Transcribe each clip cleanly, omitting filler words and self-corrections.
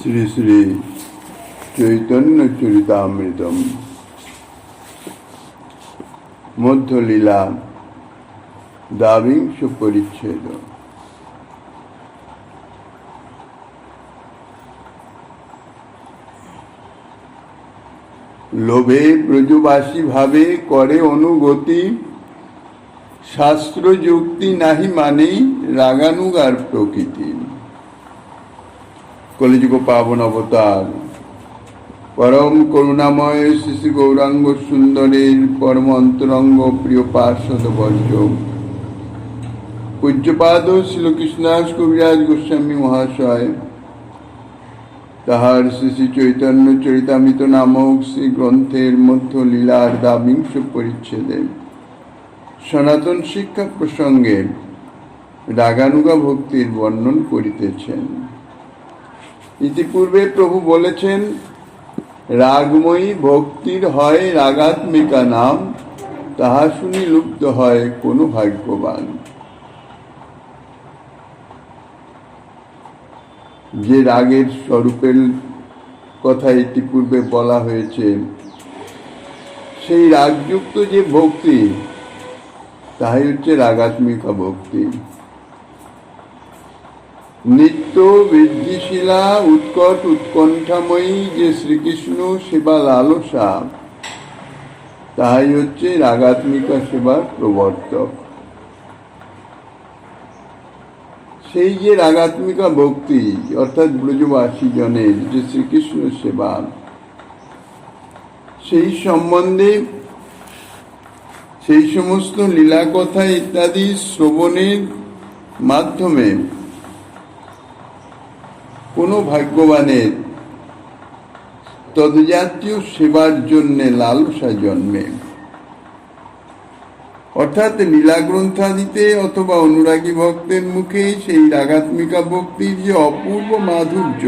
শ্রী শ্রী চৈতন্য চরিতামৃতম মধ্যলীলা দ্বাবিংশ পরিচ্ছেদ। লোভে ব্রজবাসী ভাবে করে অনুগতি, শাস্ত্র যুক্তি নাহি মানেই রাগানুগার প্রকৃতি। কলিযুগ পাবন অবতার পরম করুণাময় শ্রী শ্রী গৌরাঙ্গ সুন্দরের পরম অন্তরঙ্গ প্রিয় পার্ষদ বর্জ পূজ্যপাদ শ্রীকৃষ্ণদাস কবিরাজ গোস্বামী মহাশয় তাহার শ্রী শ্রী চৈতন্য চরিতামৃত নামক শ্রী গ্রন্থের মধ্য লীলার দ্বাবিংশ পরিচ্ছেদে সনাতন শিক্ষা প্রসঙ্গে রাগানুগা ভক্তির বর্ণন করিতেছেন। ইতিপূর্বে প্রভু বলেছেন, রাগময়ী ভক্তির হয় রাগাত্মিকা নাম, তাহা শুনি লুপ্ত হয় কোন ভাগ্যবান। যে রাগের স্বরূপের কথা ইতিপূর্বে বলা হয়েছে, সেই রাগযুক্ত যে ভক্তি তাহাই হচ্ছে রাগাত্মিকা ভক্তি। নিত্য বৃদ্ধিশীলা উৎকট উৎকণ্ঠাময়ী যে শ্রীকৃষ্ণ সেবা লালসা, তাহাই হচ্ছে রাগাত্মিকা সেবার প্রবর্তক। সেই যে রাগাত্মিকা ভক্তি অর্থাৎ ব্রজবাসী জনের যে শ্রীকৃষ্ণ সেবা, সেই সম্বন্ধে সেই সমস্ত লীলা কথা ইত্যাদি শ্রবণের মাধ্যমে কোনো ভাগ্যবানের তদ্জাতীয় সেবার জন্য লালসা জন্মে। অর্থাৎ লীলা গ্রন্থাদিতে অথবা অনুরাগী ভক্তের মুখে সেই রাগাত্মিকা ভক্তির যে অপূর্ব মাধুর্য,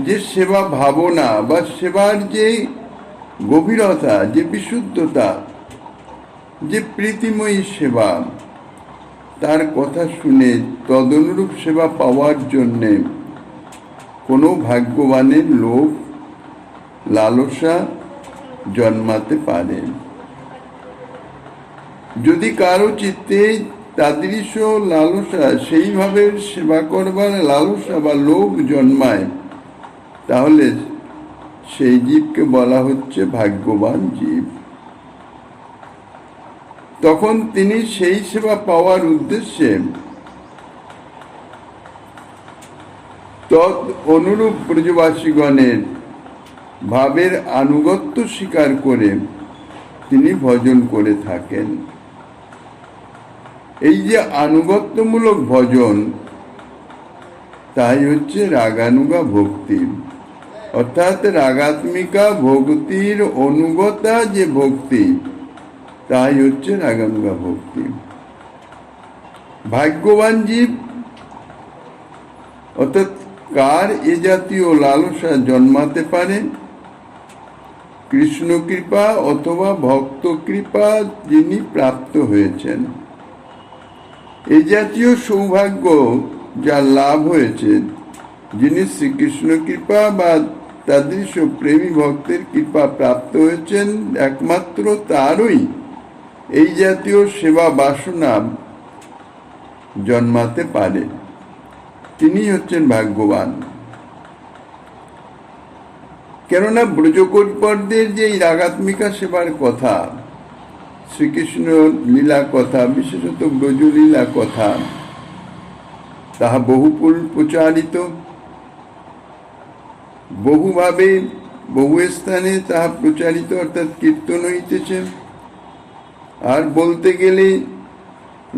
যে সেবা ভাবনা বা সেবার যে গভীরতা, যে বিশুদ্ধতা, যে প্রীতিময়ী সেবা, তার কথা শুনে তদনুরূপ সেবা পাওয়ার জন্যে কোনো ভাগ্যবানের লোভ লালসা জন্মাতে পারে। যদি কারো চিত্তে তাদৃশ লালসা, সেইভাবে সেবা করবার লালসা বা লোভ জন্মায়, তাহলে সেই জীবকে বলা হচ্ছে ভাগ্যবান জীব। তখন তিনি সেই সেবা পাওয়ার উদ্দেশ্যে তদ অনুরূপ ব্রজবাসীগণের ভাবের আনুগত্য স্বীকার করে তিনি ভজন করে থাকেন। এই যে আনুগত্যমূলক ভজন, তাই হচ্ছে রাগানুগা ভক্তি। অর্থাৎ রাগাত্মিকা ভক্তির অনুগতা যে ভক্তি, তাই হচ্ছে রাগানুগা ভক্তি। ভাগ্যবান জীব অর্থাৎ কার এ জাতীয় লালসা জন্মাতে পারে? কৃষ্ণ কৃপা অথবা ভক্ত কৃপা যিনি প্রাপ্ত হয়েছেন, এই জাতীয় সৌভাগ্য যার লাভ হয়েছে, যিনি শ্রীকৃষ্ণ কৃপা বা তাদৃশ প্রেমী ভক্তের কৃপা প্রাপ্ত হয়েছেন, একমাত্র তারই এই জাতীয় সেবা বাসনা জন্মাতে পারে। তিনি হচ্ছেন ভাগ্যবান। কেননা ব্রজকৈবর্তের যে এই রাগাত্মিকা সেবার কথা, শ্রীকৃষ্ণ লীলা কথা, বিশেষত ব্রজলীলা কথা, তাহা বহুকুল প্রচারিত, বহুভাবে বহু স্থানে তাহা প্রচারিত অর্থাৎ কীর্তন হইতেছে। আর বলতে গেলে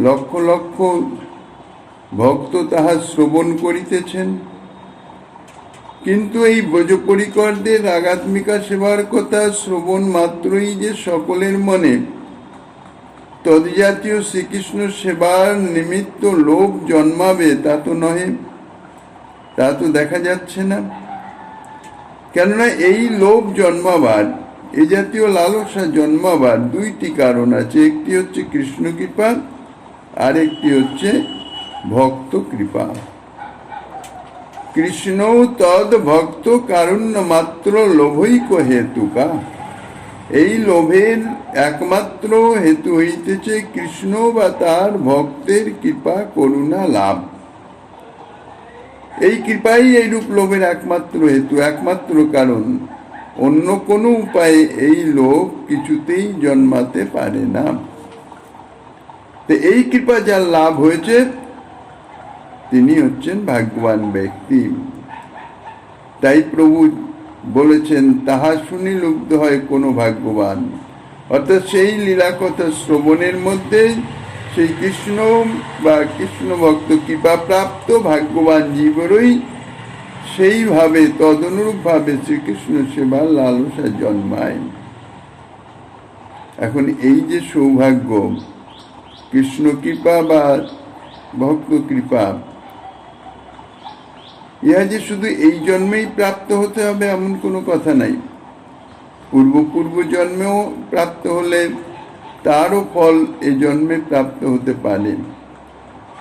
লক্ষ লক্ষ ভক্ত তাহা শ্রবণ করিতেছেন। কিন্তু এই ব্রজপরিকরদের রাগাত্মিকা সেবার কথা শ্রবণ মাত্রই যে সকলের মনে তদ্জাতীয় শ্রীকৃষ্ণ সেবার নিমিত্ত লোভ জন্মাবে, তা তো নহে, তা তো দেখা যাচ্ছে না। কেননা এই লোভ জন্মাবার, এই জাতীয় লালসা জন্মাবার দুইটি কারণ আছে। একটি হচ্ছে কৃষ্ণ কৃপা, আর একটি হচ্ছে ভক্ত কৃপা। কৃষ্ণ তদ ভক্ত কারুণ্য মাত্র লোভৈক হেতুকা। এই লোভের একমাত্র হেতু হইতেছে কৃষ্ণ বা তার ভক্তের কৃপা করুণা লাভ। এই কৃপাই এইরূপ লোভের একমাত্র হেতু, একমাত্র কারণ। অন্য কোনো উপায়ে এই লোভ কিছুতেই জন্মাতে পারে না। তো এই কৃপা যার লাভ হয়েছে তিনি হচ্ছেন ভাগ্যবান ব্যক্তি। তাই প্রভু বলেছেন, তাহা শুনি লুব্ধ হয় কোনো ভাগ্যবান। অর্থাৎ সেই লীলা কথা শ্রবণের মধ্যে সেই কৃষ্ণ বা কৃষ্ণ ভক্ত কৃপা প্রাপ্ত ভাগ্যবান জীবেরই সেইভাবে তদনুরূপভাবে শ্রীকৃষ্ণ সেবার লালসা জন্মায়। এখন এই যে সৌভাগ্য, কৃষ্ণ কৃপা বা ভক্ত কৃপা, ইহা যে শুধু এই জন্মেই প্রাপ্ত হতে হবে এমন কোনো কথা নাই। পূর্ব জন্মেও প্রাপ্ত হলে তারও ফল এ জন্মে প্রাপ্ত হতে পারে।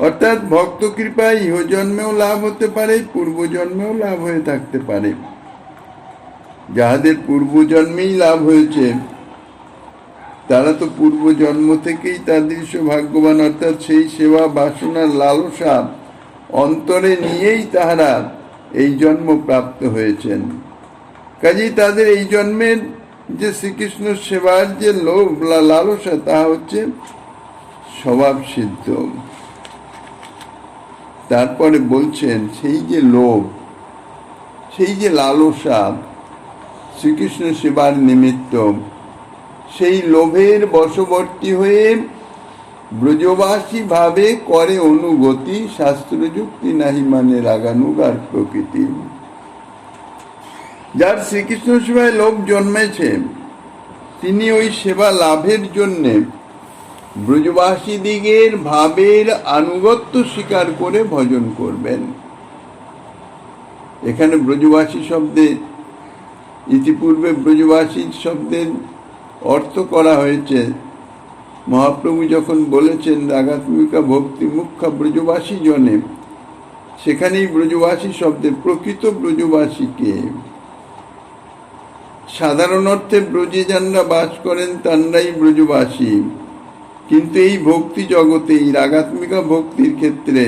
অর্থাৎ ভক্ত কৃপা ইহ জন্মেও লাভ হতে পারে, পূর্বজন্মেও লাভ হয়ে থাকতে পারে। যাহাদের পূর্বজন্মেই লাভ হয়েছে তারা তো পূর্বজন্ম থেকেই তাদের সৌভাগ্যবান। অর্থাৎ সেই সেবা বাসনার লালসা অন্তরে নিয়েই তাহারা এই জন্ম প্রাপ্ত হয়েছেন। কাজেই তাদের এই জন্মের যে শ্রীকৃষ্ণ সেবার যে লোভ লালসা তাহা হচ্ছে স্বভাব সিদ্ধ। তারপরে বলছেন সেই যে লোভ, সেই যে লালসা শ্রীকৃষ্ণ সেবার নিমিত্ত, সেই লোভের বশবর্তী হয়ে ব্রজবাসী ভাবে করে অনুগতি, শাস্ত্রযুক্তি নাহি মানে রাগানুগার প্রকৃতি। যার শ্রীকৃষ্ণ সেবায় লোভ জন্মেছে তিনি ওই সেবা লাভের জন্যে ব্রজবাসী দিগের ভাবের আনুগত্য স্বীকার করে ভজন করবেন। এখানে ব্রজবাসী শব্দে ইতিপূর্বে ব্রজবাসী শব্দের অর্থ করা হয়েছে। মহাপ্রভু যখন বলেছেন রাগাত্মিকা ভক্তি মুখ্য ব্রজবাসী জনে, সেখানেই ব্রজবাসী শব্দের প্রকৃত ব্রজবাসীকে, সাধারণ অর্থে ব্রজে যানরা বাস করেন তানরাই ব্রজবাসী, কিন্তু এই ভক্তি জগতে এই রাগাত্মিকা ভক্তির ক্ষেত্রে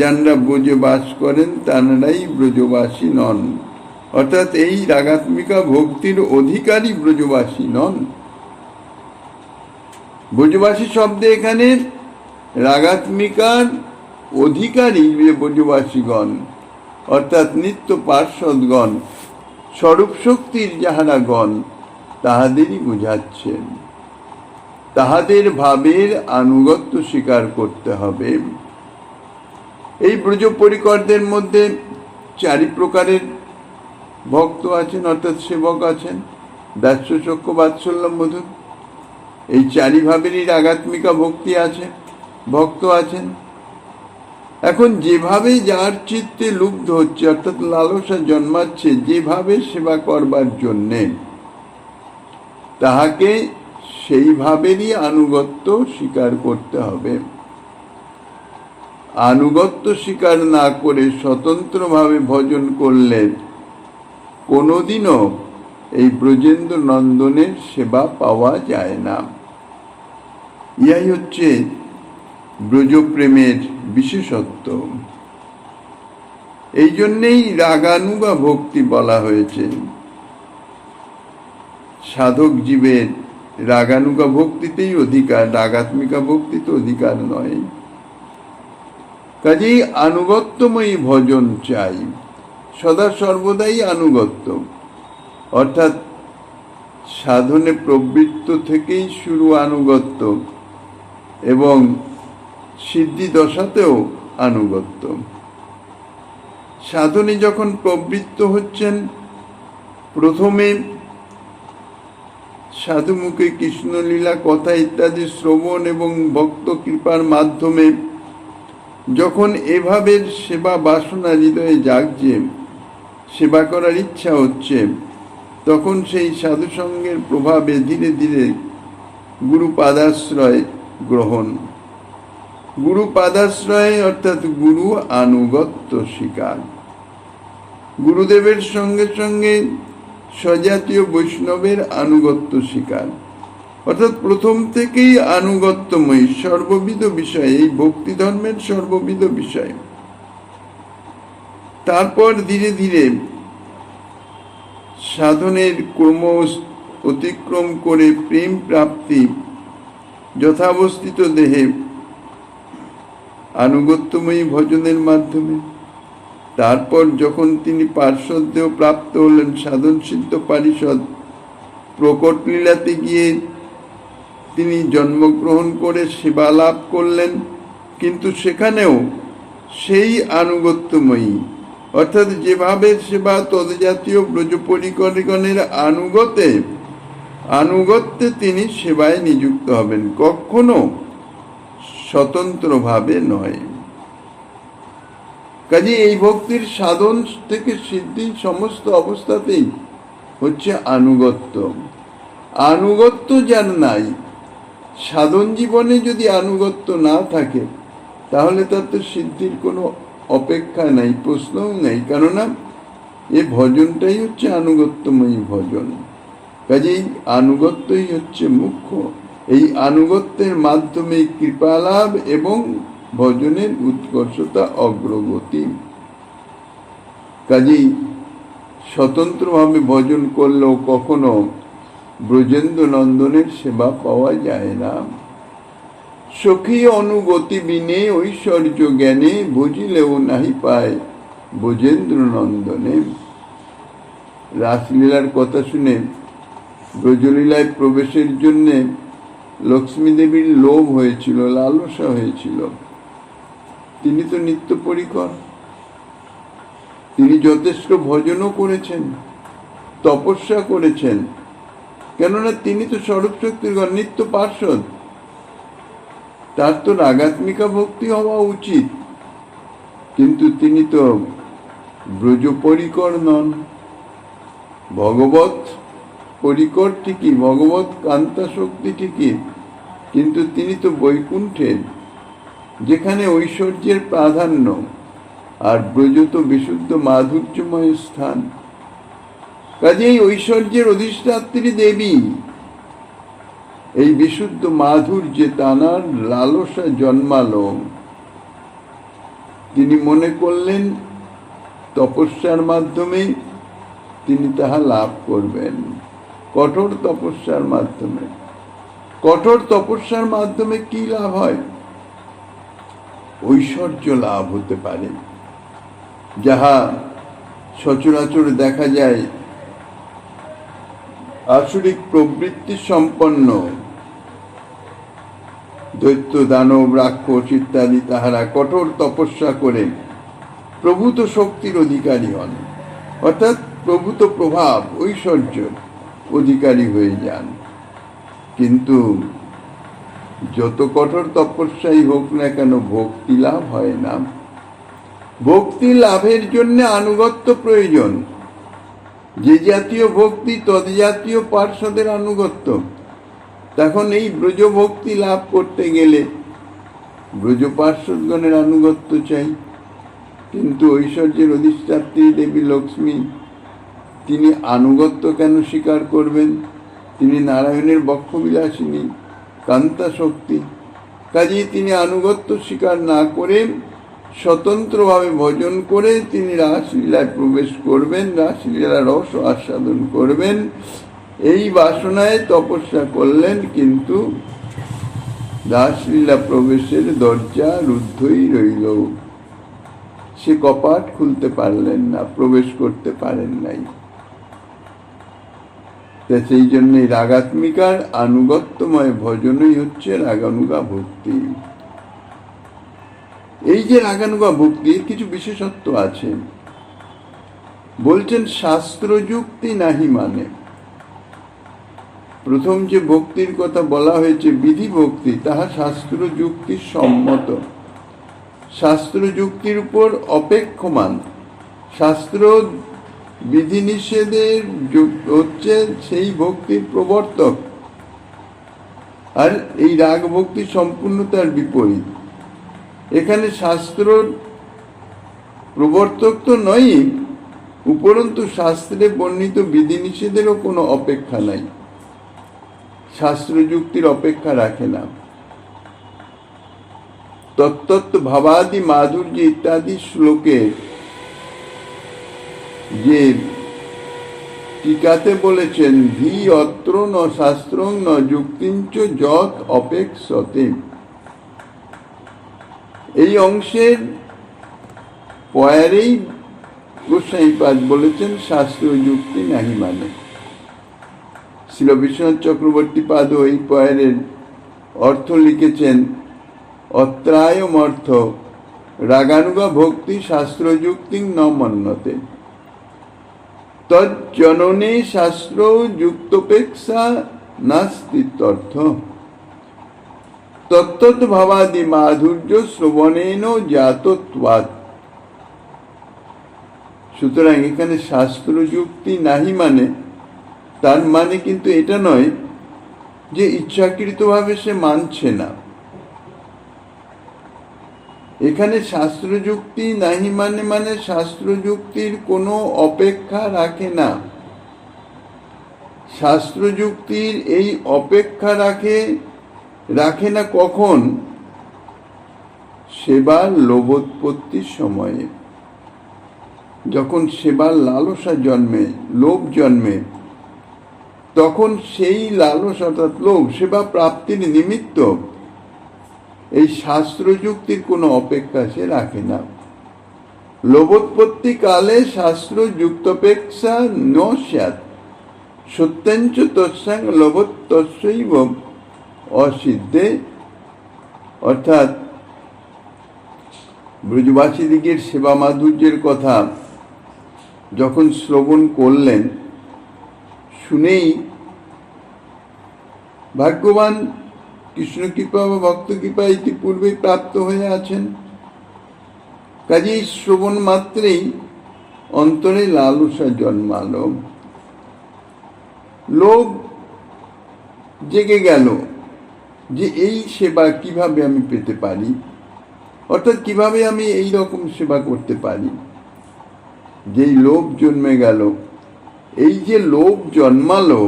যানরা ব্রজে বাস করেন তানরাই ব্রজবাসী নন। অর্থাৎ এই রাগাত্মিকা ভক্তির অধিকারী ব্রজবাসী নন। ব্রজবাসী শব্দে এখানে রাগাত্মিকার অধিকারী ব্রজবাসীগণ, অর্থাৎ নিত্য পার্ষদগণ, স্বরূপ শক্তির যাহারা গণ, তাহাদেরই বুঝাচ্ছেন। তাহাদের ভাবের আনুগত্য স্বীকার করতে হবে। এই ব্রজ পরিকরদের মধ্যে 4 প্রকারের ভক্ত আছেন, অর্থাৎ সেবক আছেন। দাস্য চক্ষ বাৎসল্য মধুর, এই 4 ভাবেরই রাগাত্মিকা ভক্তি আছে, ভক্ত আছেন। এখন যেভাবে যার চিত্তে লুব্ধ হচ্ছে, অর্থাৎ লালসা জন্মাচ্ছে যেভাবে সেবা করবার জন্যে, তাহাকে সেইভাবেরই আনুগত্য স্বীকার করতে হবে। আনুগত্য স্বীকার না করে স্বতন্ত্রভাবে ভজন করলে কোনোদিনও এই ব্রজেন্দ্র নন্দনের সেবা পাওয়া যায় না। ইহাই হচ্ছে ব্রজপ্রেমের বিশেষত্ব। এই জন্যেই রাগানুগা ভক্তি বলা হয়েছে। সাধক জীবের রাগানুগা ভক্তিতেই অধিকার, রাগাত্মিকা ভক্তিতে অধিকার নয়। কাজেই আনুগত্যময়ী ভজন চাই, সদা সর্বদাই আনুগত্য। অর্থাৎ সাধনে প্রবৃত্ত থেকেই শুরু আনুগত্য, এবং সিদ্ধি দশাতেও আনুগত্য। সাধনে যখন প্রবৃত্ত হচ্ছেন, প্রথমে সাধুমুখে কৃষ্ণলীলা কথা ইত্যাদি শ্রবণ এবং ভক্ত কৃপার মাধ্যমে যখন এভাবে সেবা বাসনা হৃদয়ে জাগছে, সেবা করার ইচ্ছা হচ্ছে, তখন সেই সাধুসঙ্গের প্রভাবে ধীরে ধীরে গুরু পাদাশ্রয় গ্রহণ, গুরু পাদাশ্রয় অর্থাৎ গুরু আনুগত্য স্বীকার, গুরুদেবের সঙ্গে সঙ্গে স্বজাতীয় বৈষ্ণবের আনুগত্য স্বীকার, অর্থাৎ প্রথম থেকেই আনুগত্যময়ী সর্ববিধ বিষয়, এই ভক্তি ধর্মের সর্ববিধ বিষয়। তারপর ধীরে ধীরে সাধনের ক্রম অতিক্রম করে প্রেম প্রাপ্তি যথাবস্থিত দেহে আনুগত্যময়ী ভজনের মাধ্যমে। তারপর যখন তিনি পার্শ্বদেহ প্রাপ্ত হলেন, সাধন সিদ্ধ পারিষদ প্রকট লীলাতে গিয়ে তিনি জন্মগ্রহণ করে সেবা লাভ করলেন, কিন্তু সেখানেও সেই আনুগত্যময়ী, অর্থাৎ যেভাবে সেবা তদজাতীয় ব্রজ পরিকরগণের আনুগত্যে তিনি সেবায় নিযুক্ত হবেন, কখনো স্বতন্ত্রভাবে নয়। কাজে এই ভক্তির সাধন থেকে সিদ্ধি সমস্ত অবস্থাতেই হচ্ছে আনুগত্য। আনুগত্য যার নাই, সাধন জীবনে যদি আনুগত্য না থাকে, তাহলে তার তো সিদ্ধির কোনো অপেক্ষা নাই, প্রশ্নও নেই। কেননা এ ভজনটাই হচ্ছে আনুগত্যময়ী ভজন। কাজেই আনুগত্যই হচ্ছে মুখ্য। এই আনুগত্যের মাধ্যমে কৃপালাভ এবং ভজনের উৎকর্ষতা, অগ্রগতি। কাজেই স্বতন্ত্রভাবে ভজন করলেও কখনো ব্রজেন্দ্র নন্দনের সেবা পাওয়া যায় না। সখী অনুগতি বিনে ঐশ্বর্য জ্ঞানে বুঝিলেও নাহি পায় ব্রজেন্দ্র নন্দনে। রাসলীলার কথা শুনে ব্রজলীলায় প্রবেশের জন্যে লক্ষ্মী দেবীর লোভ হয়েছিল, লালসা হয়েছিল। তিনি তো নিত্য পরিকর, তিনি যথেষ্ট ভজনও করেছেন, তপস্যা করেছেন, কেননা তিনি তো স্বরূপ শক্তির নিত্য পার্ষদ। তার তো রাগাত্মিকা ভক্তি হওয়া উচিত, কিন্তু তিনি তো ব্রজ পরিকর নন। ভগবত পরিকর ঠিকই, ভগবত কান্তা শক্তি ঠিকই, কিন্তু তিনি তো বৈকুণ্ঠের, যেখানে ঐশ্বর্যের প্রাধান্য, আর ব্রজ তো বিশুদ্ধ মাধুর্যময় স্থান। কাজেই ঐশ্বর্যের অধিষ্ঠাত্রী দেবী, এই বিশুদ্ধ মাধুর্যে তানার লালসা জন্মালো। তিনি মনে করলেন তপস্যার মাধ্যমে তিনি তাহা লাভ করবেন, কঠোর তপস্যার মাধ্যমে। কঠোর তপস্যার মাধ্যমে কি লাভ হয়? ঐশ্বর্য লাভ হতে পারে, যাহা সচরাচর দেখা যায় আসরিক প্রবৃত্তি সম্পন্ন দৈত্য, দানব, রাক্ষস ইত্যাদি, তাহারা কঠোর তপস্যা করে প্রভূত শক্তির অধিকারী হন, অর্থাৎ প্রভূত প্রভাব, ঐশ্বর্য অধিকারী হয়ে যান। কিন্তু যত কঠোর তপস্যাই হোক না কেন, ভক্তি লাভ হয় না। ভক্তি লাভের জন্য আনুগত্য প্রয়োজন। যে জাতীয় ভক্তি তদ্জাতীয় পার্ষদের আনুগত্য। তখন এই ব্রজ ভক্তি লাভ করতে গেলে ব্রজ পার্ষদগণের আনুগত্য চাই। কিন্তু ঐশ্বর্যের অধিষ্ঠাত্রী দেবী লক্ষ্মী, তিনি আনুগত্য কেন স্বীকার করবেন? তিনি নারায়ণের বক্ষবিলাসিনী, কান্তা শক্তি। কাজেই তিনি আনুগত্য স্বীকার না করে স্বতন্ত্রভাবে ভজন করে তিনি রাসলীলায় প্রবেশ করবেন, রাসলীলার রস আস্বাদন করবেন। এই বাসনায় তপস্যা করলেন, কিন্তু রাসলীলা প্রবেশের দরজা রুদ্ধই রইল। সে কপাট খুলতে পারলেন না, প্রবেশ করতে পারেন নাই। সেই জন্যই রাগাত্মিকার আনুগত্যময় ভজনই হচ্ছে রাগানুগা ভক্তি। এই যে রাগানুগা ভক্তির কিছু বিশেষত্ব আছে। বলছেন শাস্ত্র যুক্তি নাহি মানে। প্রথম যে ভক্তির কথা বলা হয়েছে বিধি ভক্তি, তাহা শাস্ত্র যুক্তি সম্মত, শাস্ত্র যুক্তির উপর অপেক্ষমান। শাস্ত্র বিধিনিষেধের হচ্ছে সেই ভক্তির প্রবর্তক, আর এই রাগ ভক্তি সম্পূর্ণ তার বিপরীত। এখানে শাস্ত্র প্রবর্তক তো নয়, উপরন্তু শাস্ত্রে বর্ণিত বিধিনিষেধেরও কোনো অপেক্ষা নাই, শাস্ত্র যুক্তির অপেক্ষা রাখে না। তত্ত্ব ভাবাদি মাধুর্য ইত্যাদি শ্লোকে যে টিকাতে বলেছেন ভি অত্র ন শাস্ত্রং ন যুক্তিঞ্চ যৎ অপেক্ষতে, এই অংশের পয়ারেই গোস্বামীপাদ বলেছেন শাস্ত্র যুক্তি নাহি মানে। শ্রীল বিশ্বনাথ চক্রবর্তী পাদও এই পয়ারের অর্থ লিখেছেন অত্রায়ম অর্থ রাগানুগা ভক্তি শাস্ত্র যুক্তি ন মন্যতে তজ্জননে শাস্ত্র যুক্তপেক্ষা নাস্তিত্বর্থ তত্ত্ব ভাবাদি মাধুর্য শ্রবণেন জাতত্বাৎ। সুতরাং এখানে শাস্ত্র যুক্তি নাহি মানে তার মানে কিন্তু এটা নয় যে ইচ্ছাকৃতভাবে সে মানছে না। এখানে শাস্ত্র যুক্তি নাহি মানে মানে শাস্ত্র যুক্তির কোনো অপেক্ষা রাখে না। শাস্ত্র যুক্তির এই অপেক্ষা রাখে না কখন? সেবার লোভোৎপত্তির সময়ে, যখন সেবার লালসা জন্মে, লোভ জন্মে, তখন সেই লালসা অর্থাৎ লোভ সেবা প্রাপ্তির নিমিত্ত এই শাস্ত্র যুক্তির কোনো অপেক্ষা সে রাখে না। লোভোৎপত্তি কালে শাস্ত্র যুক্তপেক্ষা ন স্যাৎ সত্যঞ্চ তৎসং লোভোত্তস্যৈব অসিদ্ধে। অর্থাৎ ব্রজবাসীদিগের সেবা মাধুর্যের কথা যখন শ্রবণ করলেন, শুনেই ভাগ্যবান কৃষ্ণ কৃপা বা ভক্ত কৃপা ইতিপূর্বে প্রাপ্ত হয়ে আছেন, কাজেই শ্রবণ মাত্রেই অন্তরে লালসা জন্মালো, লোভ জেগে গেল যে এই সেবা কিভাবে আমি পেতে পারি, অর্থাৎ কিভাবে আমি এই রকম সেবা করতে পারি। যেই লোভ জন্মে গেল, এই যে লোভ জন্মালো,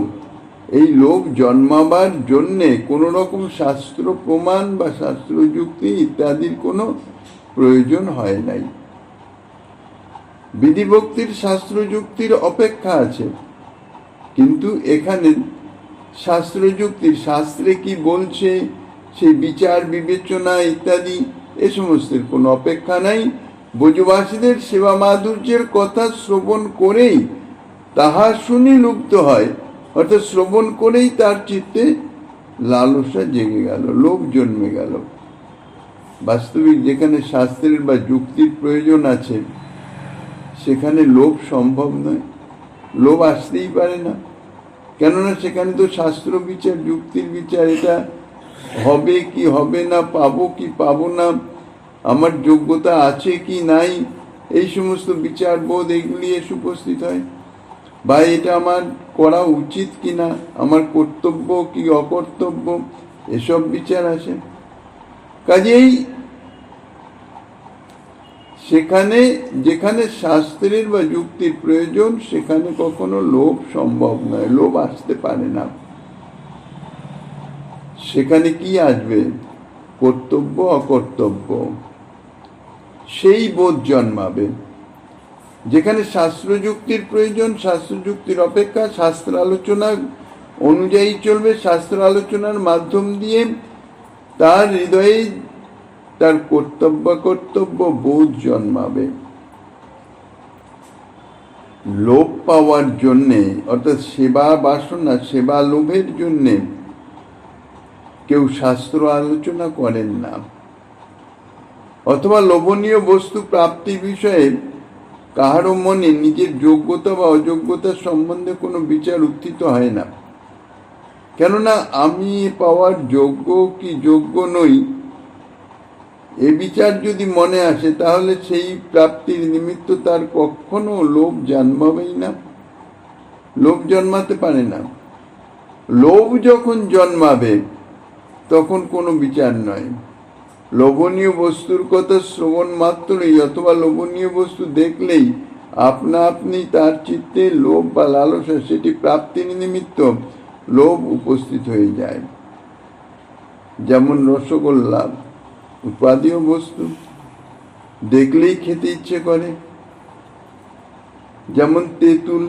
এই লোভ জন্মাবার জন্যে কোনো রকম শাস্ত্র প্রমাণ বা শাস্ত্র যুক্তি ইত্যাদির কোনো প্রয়োজন হয় নাই। বিধিভক্তির শাস্ত্র যুক্তির অপেক্ষা আছে, কিন্তু এখানে শাস্ত্র যুক্তির, শাস্ত্রে কি বলছে সেই বিচার বিবেচনা ইত্যাদি এ সমস্তের কোনো অপেক্ষা নাই। ব্রজবাসীদের সেবা মাধুর্যের কথা শ্রবণ করেই তাহা শুনি লুপ্ত হয়, অর্থাৎ শ্রবণ করেই তার চিত্তে লালসা জেগে গেল, লোভ জন্মে গেল। বাস্তবিক যেখানে শাস্ত্রের বা যুক্তির প্রয়োজন আছে সেখানে লোভ সম্ভব নয়, লোভ আসতেই পারে না। কেননা সেখানে তো শাস্ত্র বিচার, যুক্তির বিচার, এটা হবে কি হবে না, পাবো কি পাবো না, আমার যোগ্যতা আছে কি নাই, এই সমস্ত বিচার বোধ এগুলি এসে উপস্থিত হয়। বা এটা আমার করা উচিত কি না, আমার কর্তব্য কি অকর্তব্য, এসব বিচার আসে। কাজেই সেখানে যেখানে শাস্ত্রের বা যুক্তির প্রয়োজন সেখানে কখনো লোভ সম্ভব নয়, লোভ আসতে পারে না। সেখানে কি আসবে? কর্তব্য অকর্তব্য সেই বোধ জন্মাবে। যেখানে শাস্ত্র যুক্তির প্রয়োজন, শাস্ত্র যুক্তির অপেক্ষা শাস্ত্র আলোচনা অনুযায়ী চলবে, শাস্ত্র আলোচনার মাধ্যম দিয়ে তার হৃদয়ে তার কর্তব্য বোধ জন্মাবে। লোভ পাওয়ার জন্যে, অর্থাৎ সেবা বাসনা, সেবা লোভের জন্যে কেউ শাস্ত্র আলোচনা করেন না, অথবা লোভনীয় বস্তু প্রাপ্তি বিষয়ে কাহারও মনে নিজের যোগ্যতা বা অযোগ্যতার সম্বন্ধে কোনো বিচার উত্থিত হয় না। কেননা আমি পাওয়ার যোগ্য কি যোগ্য নই, এ বিচার যদি মনে আসে তাহলে সেই প্রাপ্তির নিমিত্ত তার কখনো লোভ জন্মাবেই না, লোভ জন্মাতে পারে না। লোভ যখন জন্মাবে তখন কোনো বিচার নয়। লোভনীয় বস্তুর কথা শ্রবণ মাত্রই অথবা লোভনীয় বস্তু দেখলেই আপনা আপনি তার চিত্তে লোভ বা লালসা সেটি প্রাপ্তির নিমিত্ত লোভ উপস্থিত হয়ে যায়। যেমন রসগোল্লা উপাদেয় বস্তু, দেখলেই খেতে ইচ্ছে করে। যেমন তেঁতুল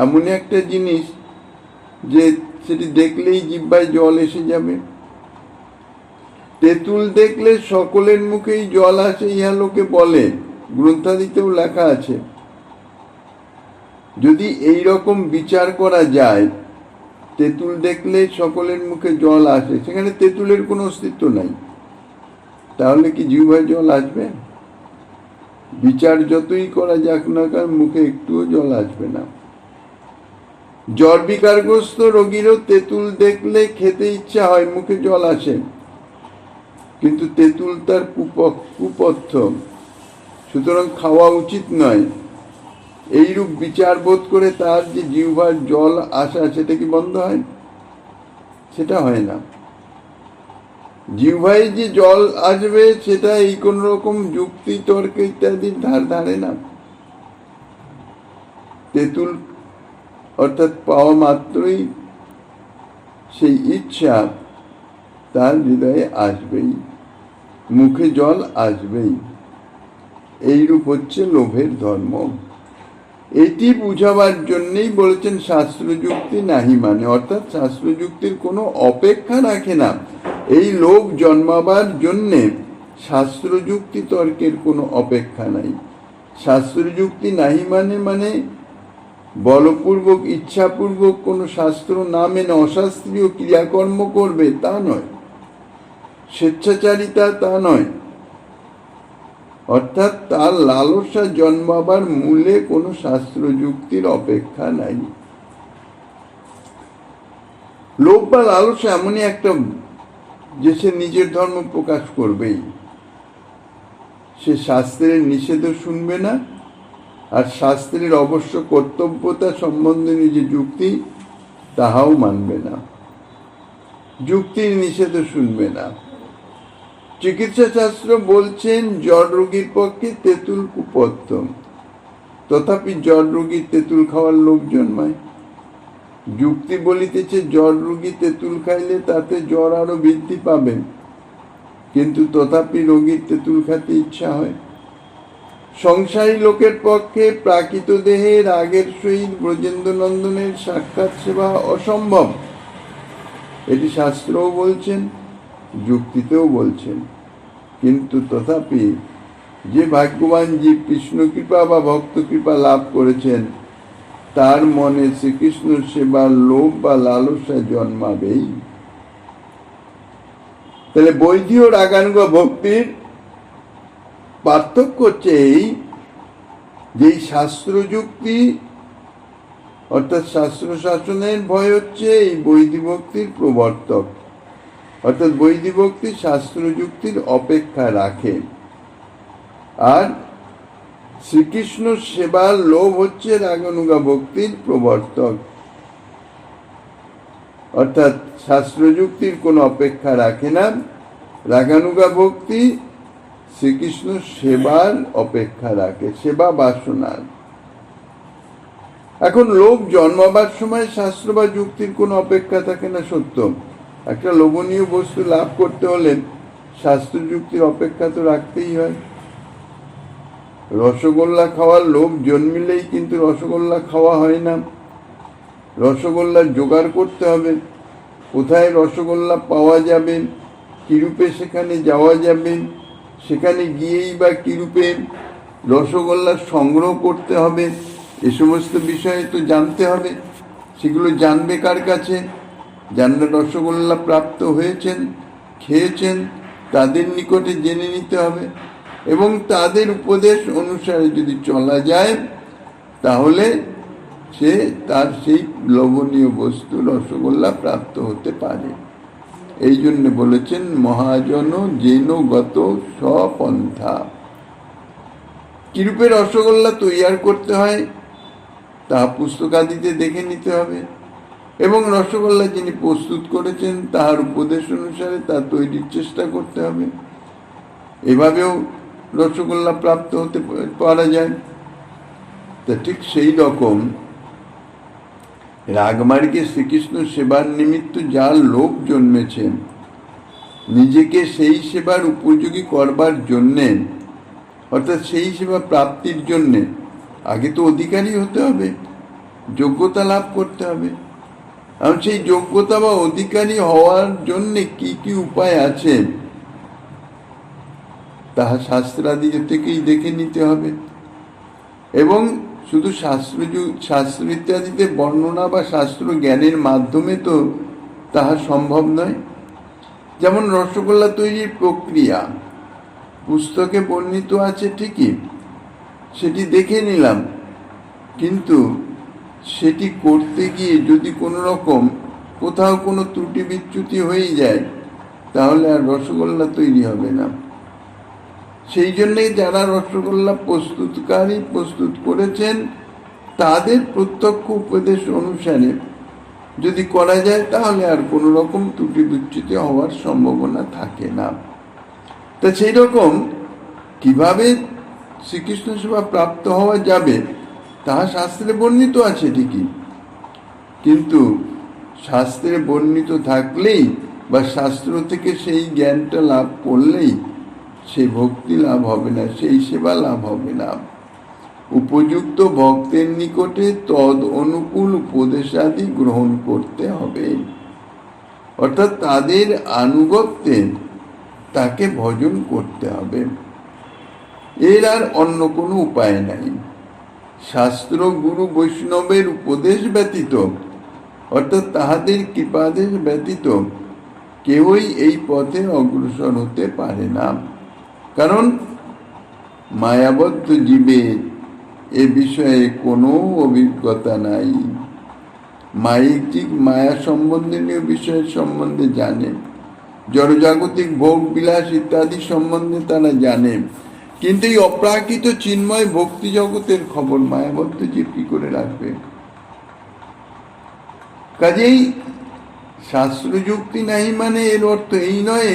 এমনই একটা জিনিস যে সেটি দেখলেই জিহ্বায় জল এসে যাবে। তেঁতুল দেখলে সকলের মুখেই জল আসে, ইহা লোকে বলে, গ্রন্থাদিতেও লেখা আছে। যদি এই রকম বিচার করা যায়, তেঁতুল দেখলে সকলের মুখে জল আসে, সেখানে তেঁতুলের কোনো অস্তিত্ব নাই, তাহলে কি জিহ্বায় জল আসবে? বিচার যতই করা যাক না কার, মুখে একটুও জল আসবে না। জ্বর বিকারগ্রস্ত রোগীরও তেঁতুল দেখলে খেতে ইচ্ছা হয়, মুখে জল আসে, কিন্তু তেঁতুল তার কুপথ্য, সুতরাং খাওয়া উচিত নয়। এইরূপ বিচার বোধ করে তার যে জিহ্বার জল আসা, সেটা কি বন্ধ হয়? সেটা হয় না। জিহ্বায় যে জল আসবে সেটা এই কোন রকম যুক্তি তর্ক ইত্যাদির ধার ধারে না। তেঁতুল অর্থাৎ পাওয়া মাত্রই সেই ইচ্ছা তার হৃদয়ে আসবেই, মুখে জল আসবেই। এইরূপ হচ্ছে লোভের ধর্ম। এটি বুঝাবার জন্যই বলেছেন শাস্ত্র যুক্তি নাহি মানে, অর্থাৎ শাস্ত্র যুক্তির কোনো অপেক্ষা রাখে না। এই লোভ জন্মাবার জন্যে শাস্ত্র যুক্তি তর্কের কোনো অপেক্ষা নাই। শাস্ত্র যুক্তি নাহি মানে বলপূর্বক ইচ্ছাপূর্বক কোনো শাস্ত্র না মেনে অশাস্ত্রীয় ক্রিয়াকর্ম করবে তা নয়, স্বেচ্ছাচারিতা তা নয়, অর্থাৎ তার লালসা জন্মাবার মূলে কোনো শাস্ত্র যুক্তির অপেক্ষা নাই। লোভ বা লালসা এমনই একটা যে সে নিজের ধর্ম প্রকাশ করবেই, সে শাস্ত্রের নিষেধও শুনবে না, আর শাস্ত্রের অবশ্য কর্তব্যতা সম্বন্ধে যে যুক্তি তাহাও মানবে না, যুক্তির নিষেধও শুনবে না। চিকিৎসা শাস্ত্র বলছেন জ্বর রোগীর পক্ষে তেঁতুল কুপথ্য, তথাপি জ্বর রোগীর তেঁতুল খাওয়ার লোভ জন্মায়। যুক্তি বলিতেছে জ্বর রোগী তেঁতুল খাইলে তাতে জ্বর আরো বৃদ্ধি পাবে, কিন্তু তথাপি রোগীর তেঁতুল খেতে ইচ্ছা হয়। সংসারী লোকের পক্ষে প্রাকৃত দেহে রাগের সহিত ব্রজেন্দ্র নন্দনের সাক্ষাৎ সেবা অসম্ভব, এটি শাস্ত্রও বলছেন, যুক্তিতেও বলছেন। কিন্তু তথাপি যে ভাগ্যবান জীব কৃষ্ণ কৃপা বা ভক্ত কৃপা লাভ করেছেন, তার মনে শ্রীকৃষ্ণ সেবার লোভ বা লালসা জন্মাবেই। তাহলে বৈধীয় রাগানুগ ভক্তির পার্থক্য হচ্ছে এই যে শাস্ত্র যুক্তি অর্থাৎ শাস্ত্র শাসনের ভয় হচ্ছে এই বৈধী ভক্তির প্রবর্তক, অর্থাৎ বৈধী ভক্তি শাস্ত্র যুক্তির অপেক্ষা রাখে, আর শ্রীকৃষ্ণ সেবার লোভ হচ্ছে রাগানুগা ভক্তির প্রবর্তক, অর্থাৎ শাস্ত্র যুক্তির কোনো অপেক্ষা রাখে না। রাগানুগা ভক্তি শ্রীকৃষ্ণ সেবার অপেক্ষা রাখে, সেবা বাসনার। এখন লোভ জন্মাবার সময় শাস্ত্র বা যুক্তির কোনো অপেক্ষা থাকে না, সত্য। একটা লোভনীয় বস্তু লাভ করতে হলে শাস্ত্র যুক্তির অপেক্ষা তো রাখতেই হয়। রসগোল্লা খাওয়ার লোভ জন্মিলেই কিন্তু রসগোল্লা খাওয়া হয় না, রসগোল্লার জোগাড় করতে হবে। কোথায় রসগোল্লা পাওয়া যাবে, কিরূপে সেখানে যাওয়া যাবে, সেখানে গিয়েই বা কিরূপে রসগোল্লা সংগ্রহ করতে হবে, এ সমস্ত বিষয়ে তো জানতে হবে। সেগুলো জানবে কার কাছে? যারা রসগোল্লা প্রাপ্ত হয়েছেন, খেয়েছেন, তাদের নিকটে জেনে নিতে হবে, এবং তাদের উপদেশ অনুসারে যদি চলা যায় তাহলে সে তার সেই লোভনীয় বস্তু রসগোল্লা প্রাপ্ত হতে পারে। এই জন্য বলেছেন মহাজন যেন গত স্বপন্থা। কিরূপে রসগোল্লা তৈরি করতে হয় তা পুস্তকাদিতে দেখে নিতে হবে, এবং রসগোল্লা যিনি প্রস্তুত করেছেন তাহার উপদেশ অনুসারে তা তৈরির চেষ্টা করতে হবে। এভাবেও রসগোল্লা প্রাপ্ত হতে পারা যায়। তা ঠিক সেই রকম রাগমার্গে শ্রীকৃষ্ণ সেবার নিমিত্ত যার লোক জন্মেছে, নিজেকে সেই সেবার উপযোগী করবার জন্যে, অর্থাৎ সেই সেবা প্রাপ্তির জন্যে আগে তো অধিকারী হতে হবে, যোগ্যতা লাভ করতে হবে। আর সেই যোগ্যতা বা অধিকারী হওয়ার জন্যে কি কি উপায় আছে তাহা শাস্ত্রাদি থেকেই দেখে নিতে হবে। এবং শুধু শাস্ত্র ইত্যাদিতে বর্ণনা বা শাস্ত্র জ্ঞানের মাধ্যমে তো তাহা সম্ভব নয়। যেমন রসগোল্লা তৈরির প্রক্রিয়া পুস্তকে বর্ণিত আছে ঠিকই, সেটি দেখে নিলাম, কিন্তু সেটি করতে গিয়ে যদি কোনো রকম কোথাও কোনো ত্রুটি বিচ্যুতি হয়ে যায় তাহলে আর রসগোল্লা তৈরি হবে না। সেই জন্যই যারা রসগোল্লা প্রস্তুত করেছেন তাদের প্রত্যক্ষ উপদেশ অনুসারে যদি করা যায় তাহলে আর কোনো রকম ত্রুটি বিচ্যুতি হওয়ার সম্ভাবনা থাকে না। তা সেই রকম কিভাবে শ্রীকৃষ্ণ সেবা প্রাপ্ত হওয়া যাবে তাহা শাস্ত্রে বর্ণিত আছে ঠিকই, কিন্তু শাস্ত্রে বর্ণিত থাকলেই বা শাস্ত্র থেকে সেই জ্ঞানটা লাভ করলেই সেই ভক্তি লাভ হবে না, সেই সেবা লাভ হবে না। উপযুক্ত ভক্তের নিকটে তদ অনুকূল উপদেশাদি গ্রহণ করতে হবে, অর্থাৎ তাদের আনুগত্যে তাকে ভজন করতে হবে। এর আর অন্য কোনো উপায় নাই। শাস্ত্র গুরু বৈষ্ণবের উপদেশ ব্যতীত, অর্থাৎ তাহাদের কৃপাদেশ ব্যতীত কেউই এই পথে অগ্রসর হতে পারে না। কারণ মায়াবদ্ধ জীবের এ বিষয়ে কোনো অভিজ্ঞতা নাই। মায়া সম্বন্ধীয় বিষয় সম্বন্ধে জানে, জড়জাগতিক ভোগ বিলাস ইত্যাদি সম্বন্ধে তারা জানে, কিন্তু এই অপ্রাকৃত চিন্ময় ভক্তি জগতের খবর মায়াবদ্ধ জীব কি করে রাখবে? কাজেই শাস্ত্রযুক্তি নাই মানে এর অর্থ এই নয়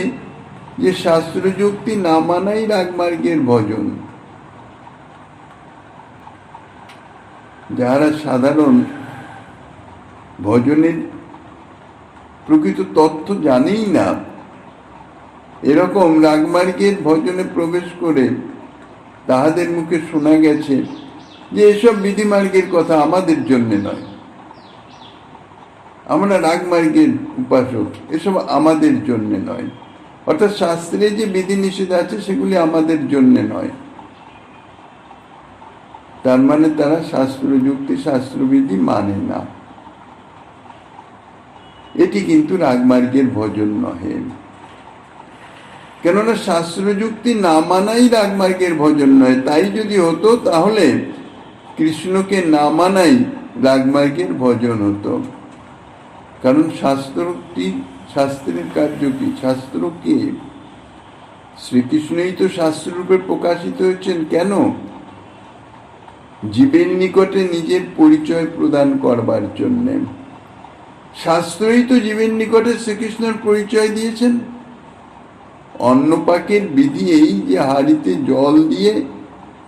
যে শাস্ত্রযুক্তি না মানাই রাগমার্গের ভজন। যারা সাধারণ ভজনের প্রকৃত তথ্য জানেই না, এরকম রাগমার্গের ভজনে প্রবেশ করে তাহাদের মুখে শোনা গেছে যে এসব বিধিমার্গের কথা আমাদের জন্য নয়, আমরা রাগমার্গের উপাসক, এসব আমাদের জন্য নয়। অর্থাৎ শাস্ত্রে যে বিধি নিষেধ আছে সেগুলি আমাদের জন্য নয়। তার মানে তারা শাস্ত্রযুক্তি শাস্ত্রবিধি মানে না। এটি কিন্তু রাগমার্গের ভজন নহে। কেননা শাস্ত্রযুক্তি না মানাই রাগমার্গের ভজন নয়। তাই যদি হতো তাহলে কৃষ্ণকে না মানাই রাগমার্গের ভজন হতো। কারণ শাস্ত্রের কার্য কি? শাস্ত্র কে? শ্রীকৃষ্ণই তো শাস্ত্ররূপে প্রকাশিত হচ্ছেন। কেন? জীবের নিকটে নিজের পরিচয় প্রদান করবার জন্য। শাস্ত্রই তো জীবের নিকটে শ্রীকৃষ্ণের পরিচয় দিয়েছেন। অন্নপাকের বিধি এই যে হাঁড়িতে জল দিয়ে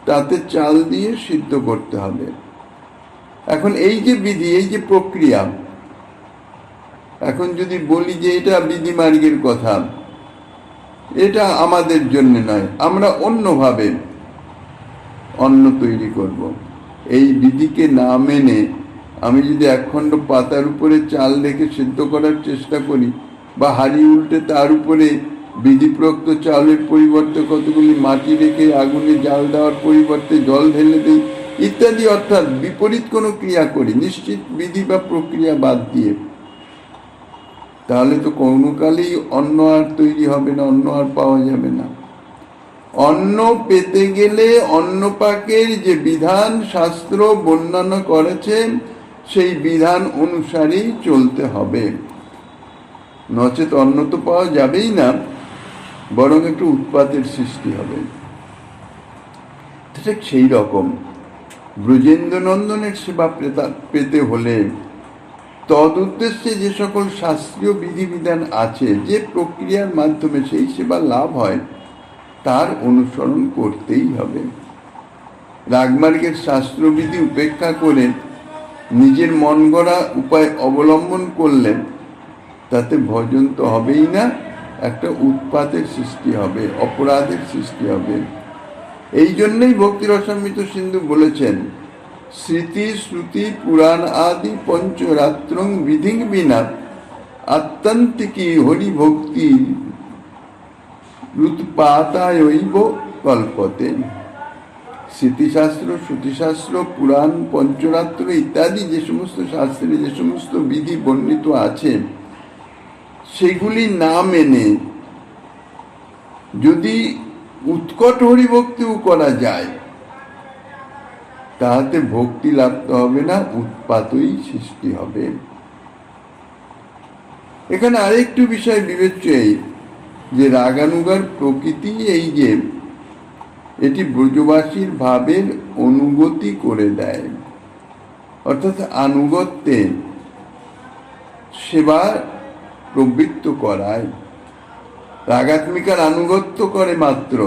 তাতে চাল দিয়ে সিদ্ধ করতে হবে। এখন এই যে বিধি, এই যে প্রক্রিয়া, এখন যদি বলি যে এটা বিধিমার্গের কথা, এটা আমাদের জন্য নয়, আমরা অন্যভাবে অন্ন তৈরি করব, এই বিধিকে না মেনে আমি যদি একখণ্ড পাতার উপরে চাল রেখে সিদ্ধ করার চেষ্টা করি, বা হাঁড়ি উল্টে তার উপরে বিধিপ্রোক্ত চালের পরিবর্তে কতগুলি মাটি রেখে আগুনে জাল দেওয়ার পরিবর্তে জল ঢেলে দিই ইত্যাদি, অর্থাৎ বিপরীত কোনো ক্রিয়া করি নিশ্চিত বিধি বা প্রক্রিয়া বাদ দিয়ে, তাহলে তো কোনো কালেই অন্ন আর তৈরি হবে না, অন্ন আর পাওয়া যাবে না। অন্ন পেতে গেলে অন্নপাকের যে বিধান শাস্ত্র বর্ণনা করেছেন সেই বিধান অনুসারেই চলতে হবে, নচেত অন্ন তো পাওয়া যাবেই না, বরং একটু উৎপাতের সৃষ্টি হবে। ঠিক সেই রকম ব্রজেন্দ্র নন্দনের সেবা পেতে হলে তদ উদ্দেশ্যে যে সকল শাস্ত্রীয় বিধিবিধান আছে, যে প্রক্রিয়ার মাধ্যমে সেই সেবা লাভ হয়, তার অনুসরণ করতেই হবে। রাগমার্গের শাস্ত্রবিধি উপেক্ষা করে নিজের মন গড়া উপায় অবলম্বন করলেন, তাতে ভজন তো হবেই না, একটা উৎপাতের সৃষ্টি হবে, অপরাধের সৃষ্টি হবে। এই জন্যই ভক্তি রসামৃত সিন্ধু বলেছেন, স্মৃতি শ্রুতি পুরাণ আদি পঞ্চরাত্রং বিধিং বিনা আত্যন্তিকী হরি ভক্তি রুৎপাতায়ৈব কল্পতে। স্মৃতিশাস্ত্র, শ্রুতিশাস্ত্র, পুরাণ, পঞ্চরাত্র ইত্যাদি যে সমস্ত শাস্ত্রে যে সমস্ত বিধি বর্ণিত আছে, সেগুলি না মেনে যদি উৎকট হরিভক্তিও করা যায়, তাহাতে ভক্তি লাভ তো হবে না, উৎপাতই সৃষ্টি হবে। এখানে আরেকটু বিষয় বিবেচ্য এই যে রাগানুগার প্রকৃতি এই যে এটি ব্রজবাসীর ভাবের অনুগতি করে দেয়, অর্থাৎ আনুগত্যে সেবা প্রবৃত্ত করায়। রাগাত্মিকার আনুগত্য করে মাত্র,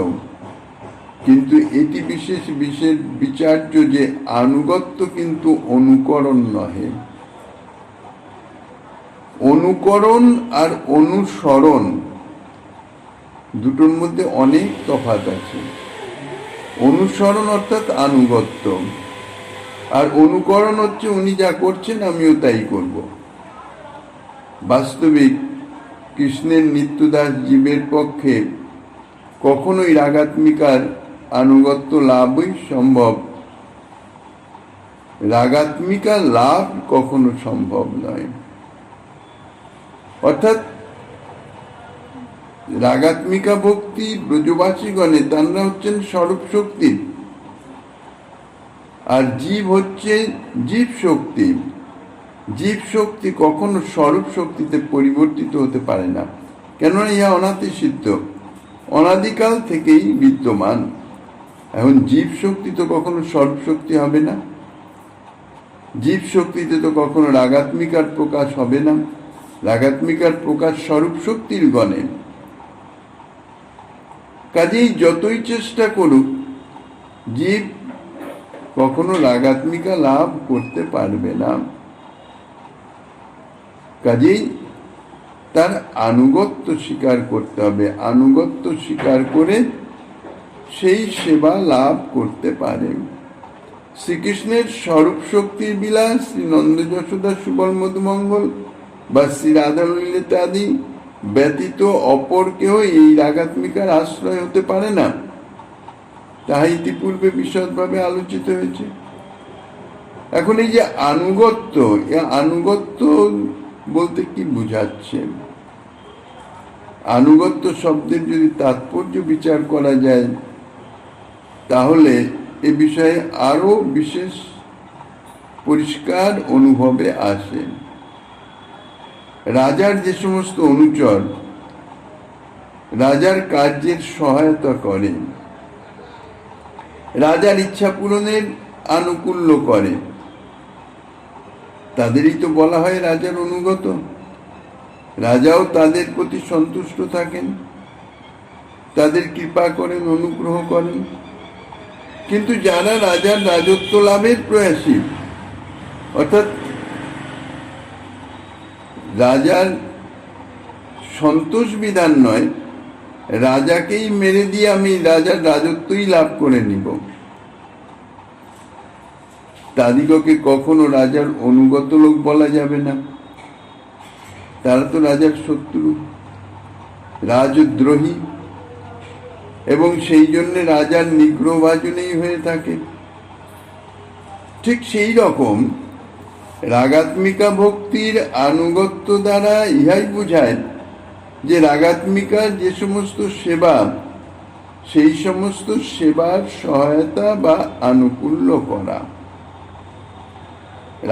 কিন্তু এটি বিশেষ বিশেষ বিচার্য যে আনুগত্য কিন্তু অনুকরণ নহে। অনুকরণ আর অনুসরণ দুটোর মধ্যে অনেক তফাৎ আছে। অনুসরণ অর্থাৎ আনুগত্য, আর অনুকরণ হচ্ছে উনি যা করছেন আমিও তাই করব। বাস্তবিক কৃষ্ণের নিত্যদাস জীবের পক্ষে কখনোই রাগাত্মিকার আনুগত্য লাভই সম্ভব, রাগাত্মিকা লাভ কখনো সম্ভব নয়। অর্থাৎ রাগাত্মিকা ভক্তি ব্রজবাসীগণে তাঁরা হচ্ছেন স্বরূপ শক্তি, আর জীব হচ্ছে জীব শক্তি। জীব শক্তি কখনো স্বরূপ শক্তিতে পরিবর্তিত হতে পারে না, কেননা ইহা অনাদি সিদ্ধ, অনাদিকাল থেকেই বিদ্যমান। এখন জীব শক্তি তো কখনো স্বরূপ শক্তি হবে না, জীব শক্তিতে তো কখনো রাগাত্মিকার প্রকাশ হবে না, রাগাত্মিকার প্রকাশ স্বরূপ শক্তির গণে। কাজেই যতই চেষ্টা করুক, জীব কখনো রাগাত্মিকা লাভ করতে পারবে না। কাজেই তার আনুগত্য স্বীকার করতে হবে, আনুগত্য স্বীকার করে সেই সেবা লাভ করতে পারে। শ্রীকৃষ্ণের স্বরূপ শক্তির বিলাস, শ্রী নন্দ যশোদা সুবল মধুমঙ্গল বা শ্রী রাধা ললিতাদি ব্যতীত অপর কেউ এই রাগাত্মিকার আশ্রয় হতে পারে না, তাহা ইতিপূর্বে বিশদভাবে আলোচিত হয়েছে। এখন এই যে আনুগত্য, এই আনুগত্য বলতে কি বুঝাচ্ছে? আনুগত্য শব্দের যদি তাৎপর্য বিচার করা যায়, তাহলে এ বিষয়ে আরো বিশেষ পরিষ্কার অনুভবে আসে। রাজার যে সমস্ত অনুচর রাজার কার্যের সহায়তা করে, রাজার ইচ্ছা পূরণের আনুকূল্য করে, তাদেরই তো বলা হয় রাজার অনুগত। রাজাও তাদের প্রতি সন্তুষ্ট থাকেন, তাদের কৃপা করেন, অনুগ্রহ করেন। কিন্তু যারা রাজার রাজত্ব লাভের প্রয়াসী, অর্থাৎ রাজার সন্তোষ বিধান নয়, রাজাকেই মেরে দিয়ে আমি রাজার রাজত্বই লাভ করে নিব, তাদিগকে কখনো রাজার অনুগত লোক বলা যাবে না। তারা তো রাজার শত্রু, রাজদ্রোহী, এবং সেই জন্য রাজার নিগ্রহভাজনেই হয়ে থাকে। ঠিক সেই রকম রাগাত্মিকা ভক্তির আনুগত্য দ্বারা ইহাই বোঝায় যে রাগাত্মিকার যে সমস্ত সেবা, সেই সমস্ত সেবার সহায়তা বা আনুকূল্য করা।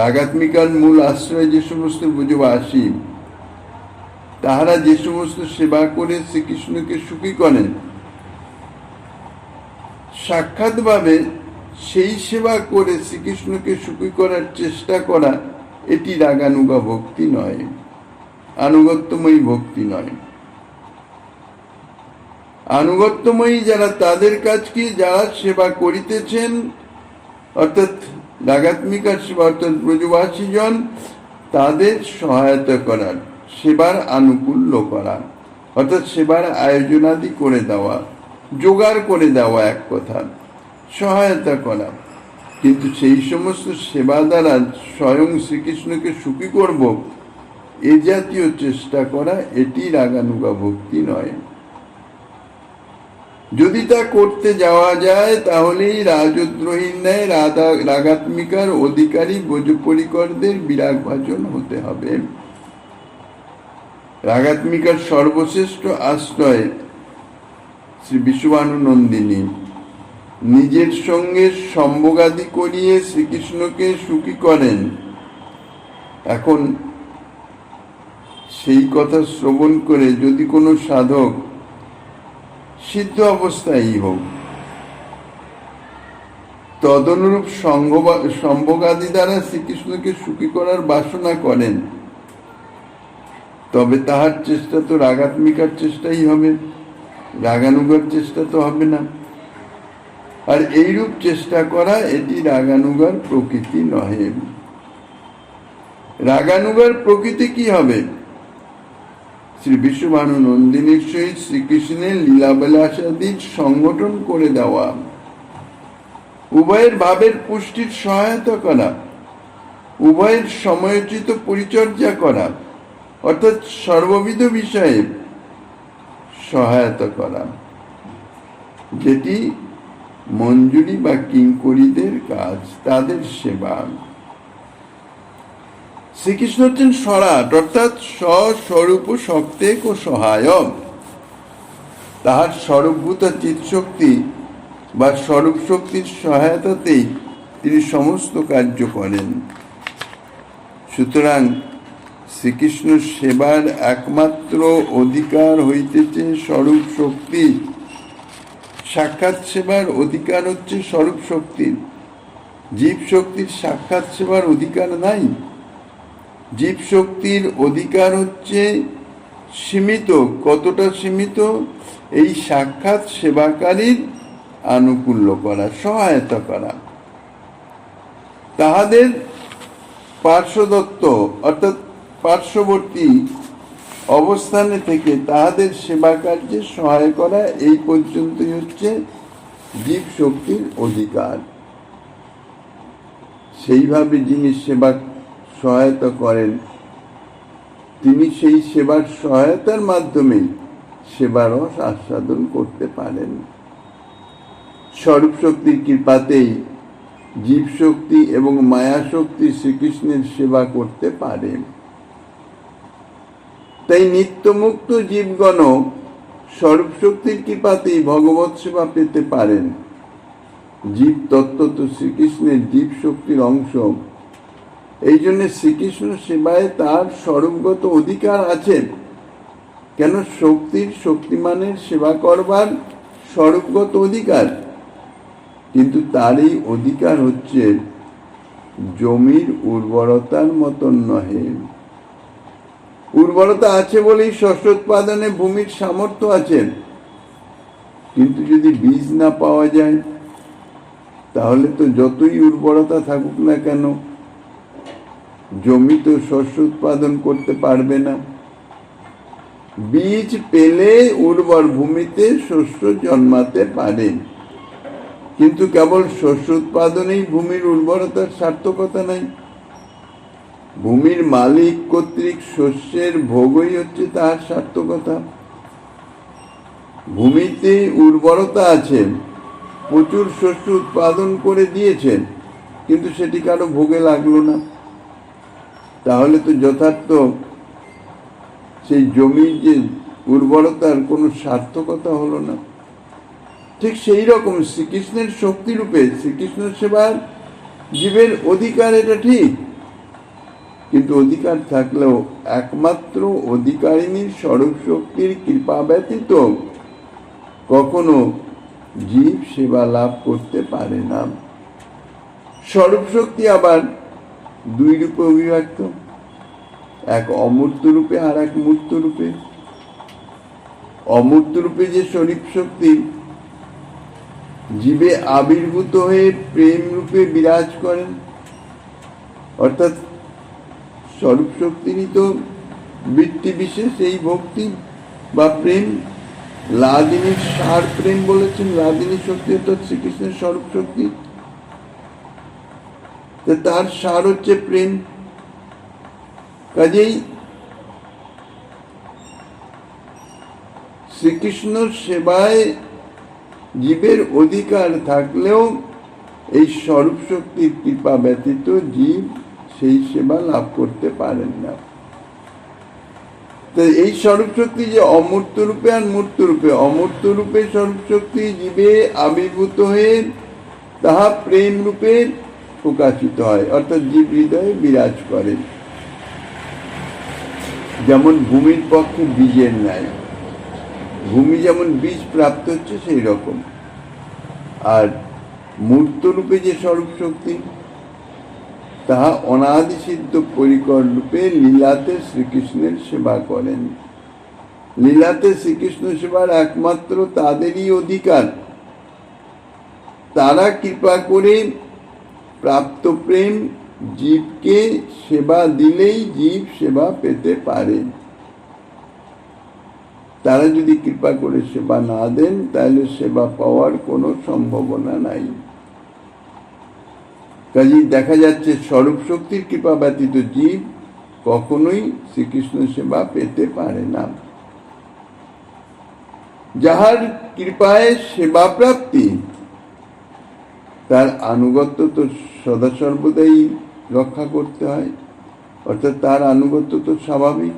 রাগাত্মিকার মূল আশ্রয় যে সমস্ত ব্রজবাসী, তাহারা যে সমস্ত সেবা করে শ্রীকৃষ্ণকে সুখী করেন, সাক্ষাৎভাবে সেই সেবা করে শ্রীকৃষ্ণকে সুখী করার চেষ্টা করা, এটি রাগানুগা ভক্তি নয়, আনুগত্যময়ী ভক্তি নয়। আনুগত্যময়ী যারা, তাদের কাজকে যারা সেবা করিতেছেন, অর্থাৎ রাগাত্মিকার সেবা অর্থাৎ ব্রজবাসীজন তাদের সহায়তা করার, সেবার আনুকূল্য করা, অর্থাৎ সেবার আয়োজনাদি করে দেওয়া, জোগাড় করে দেওয়া, এক কথা সহায়তা করা। কিন্তু সেই সমস্ত সেবা দ্বারা স্বয়ং শ্রীকৃষ্ণকে সুখী করব, এ জাতীয় চেষ্টা করা এটি রাগানুগা ভক্তি নয়। যদি তা করতে যাওয়া যায় তাহলেই রাজদ্রোহীর ন্যায় রাগাত্মিকার অধিকারী ব্রজপরিকরদের বিরাগ ভাজন হতে হবে। রাগাত্মিকার সর্বশ্রেষ্ঠ আশ্রয় শ্রী বিশ্ববানুনন্দিনী নিজের সঙ্গে সম্ভোগাদি করিয়ে শ্রীকৃষ্ণকে সুখী করেন। এখন সেই কথা শ্রবণ করে যদি কোনো সাধক সিদ্ধ অবস্থায় হোক তদনুরূপ সম্ভোগাদি দ্বারা শ্রীকৃষ্ণকে সুখী করার বাসনা করেন, তবে তাহার চেষ্টা তো রাগাত্মিকার চেষ্টাই হবে, রাগানুগার চেষ্টা তো হবে না। আর এইরূপ চেষ্টা করা এটি রাগানুগার প্রকৃতি নহে। রাগানুগার প্রকৃতি কি হবে? শ্রী বিশ্বভানুনন্দিনীর সহিত শ্রীকৃষ্ণের লীলাবিলাসাদির সংগঠন করে দেওয়া, উভয়ের ভাবের পুষ্টির সহায়তা করা, উভয়ের সময়োচিত পরিচর্যা করা, অর্থাৎ সর্ববিধ বিষয়ে সহায়তা করা, যেটি মঞ্জুরি বা কিঙ্করীদের কাজ, তাদের সেবা। শ্রীকৃষ্ণ হচ্ছেন স্বরাট, অর্থাৎ স্বস্বরূপ শক্তেক ও সহায়ক। তাহার স্বরূপভূতা চিৎশক্তি বা স্বরূপ শক্তির সহায়তাতেই তিনি সমস্ত কার্য করেন। সুতরাং শ্রীকৃষ্ণ সেবার একমাত্র অধিকার হইতেছে স্বরূপ শক্তি। সাক্ষাৎ সেবার অধিকার হচ্ছে স্বরূপ শক্তির। জীব শক্তির সাক্ষাৎ সেবার অধিকার নাই। জীব শক্তির অধিকার হচ্ছে সীমিত। কতটা সীমিত? এই সাক্ষাৎ সেবাকারীর আনুকূল্য করা, সহায়তা করা, তাহাদের পার্শ্বদত্ত অর্থাৎ পার্শ্ববর্তী অবস্থানে থেকে তাহাদের সেবা কার্যে সহায় করা, এই পর্যন্তই হচ্ছে জীব শক্তির অধিকার। সেইভাবে যিনি সেবা সহায়তা করেন তিনি সেই সেবার সহায়তার মাধ্যমে সেবার রস আস্বাদন করতে পারেন। স্বরূপ শক্তির কৃপাতেই জীব শক্তি এবং মায়া শক্তি শ্রীকৃষ্ণের সেবা করতে পারে। তাই নিত্যমুক্ত জীবগণ স্বরূপ শক্তির কৃপাতেই ভগবৎ সেবা পেতে পারেন। জীব তত্ত্ব তো শ্রীকৃষ্ণের জীব শক্তির অংশ। এই জন্য শ্রীকৃষ্ণ সেবায় তার স্বরূপগত অধিকার আছে। কেন? শক্তির শক্তিমানের সেবা করবার স্বরূপগত অধিকার, কিন্তু তার এই অধিকার হচ্ছে জমির উর্বরতার মতন নহে। উর্বরতা আছে বলেই শস্য উৎপাদনে ভূমির সামর্থ্য আছে, কিন্তু যদি বীজ না পাওয়া যায় তাহলে তো যতই উর্বরতা থাকুক না কেন জমি তো শস্য উৎপাদন করতে পারবে না। বীজ পেলে উর্বর ভূমিতে শস্য জন্মাতে পারে, কিন্তু কেবল শস্য উৎপাদনেই ভূমির উর্বরতার সার্থকতা নাই। ভূমির মালিক কর্তৃক শস্যের ভোগই হচ্ছে তার সার্থকতা। ভূমিতে উর্বরতা আছে, প্রচুর শস্য উৎপাদন করে দিয়েছেন, কিন্তু সেটি কারো ভোগে লাগলো না, তাহলে তো যথার্থ সেই জমির যে উর্বরতার কোনো সার্থকতা হলো না। ঠিক সেই রকম শ্রীকৃষ্ণের শক্তিরূপে শ্রীকৃষ্ণ সেবার জীবের অধিকার, এটা ঠিক, কিন্তু অধিকার থাকলেও একমাত্র অধিকারিণীর স্বরূপ শক্তির কৃপা ব্যতীত কখনো জীব সেবা লাভ করতে পারে না। স্বরূপ শক্তি আবার দুই রূপে অবিভক্ত, এক অমূর্ত রূপে আর এক মূর্ত রূপে। অমূর্ত রূপে যে স্বরূপ শক্তি জীবে আবির্ভূত হয়ে প্রেম রূপে বিরাজ করেন, অর্থাৎ স্বরূপ শক্তিরই তো বৃত্তি বিশেষ এই ভক্তি বা প্রেম। লাদিনীর সার প্রেম বলেছেন, লাদিনী শক্তি অর্থাৎ শ্রীকৃষ্ণের স্বরূপ শক্তি, তার সার হচ্ছে প্রেম। কাজেই শ্রীকৃষ্ণ সেবায় জীবের অধিকার থাকলেও এই স্বরূপ শক্তির কৃপা ব্যতীত জীব সেই সেবা লাভ করতে পারেন না। তো এই স্বরূপ শক্তি যে অমূর্ত রূপে আর মূর্ত রূপে, অমূর্ত রূপে স্বরূপ শক্তি জীবে আবির্ভূত হয়ে তাহা প্রেম রূপে প্রকাশিত হয়, অর্থাৎ জীব হৃদয়ে বিরাজ করে, যেমন ভূমির পক্ষে বীজের ন্যায়। ভূমি যেমন বীজ প্রাপ্ত হচ্ছে সেই রকম। আর মূর্ত রূপে যে স্বরূপ শক্তি তাহা অনাদি সিদ্ধ পরিকর রূপে লীলাতে শ্রীকৃষ্ণের সেবা করেন। লীলাতে শ্রীকৃষ্ণ সেবার একমাত্র তাদেরই অধিকার। তারা কৃপা করে প্রাপ্ত প্রেম জীবকে সেবা দিলেই জীব সেবা পেতে পারে। তারা যদি কৃপা করে সেবা না দেন তাহলে সেবা পাওয়ার কোনো সম্ভাবনা নাই। কাজেই দেখা যাচ্ছে স্বরূপ শক্তির কৃপা ব্যতীত জীব কখনোই শ্রীকৃষ্ণ সেবা পেতে পারে না। যাহার কৃপায় সেবা প্রাপ্তি তার আনুগত্য তো সদা সর্বদাই রক্ষা করতে হয়, অর্থাৎ তার আনুগত্য তো স্বাভাবিক।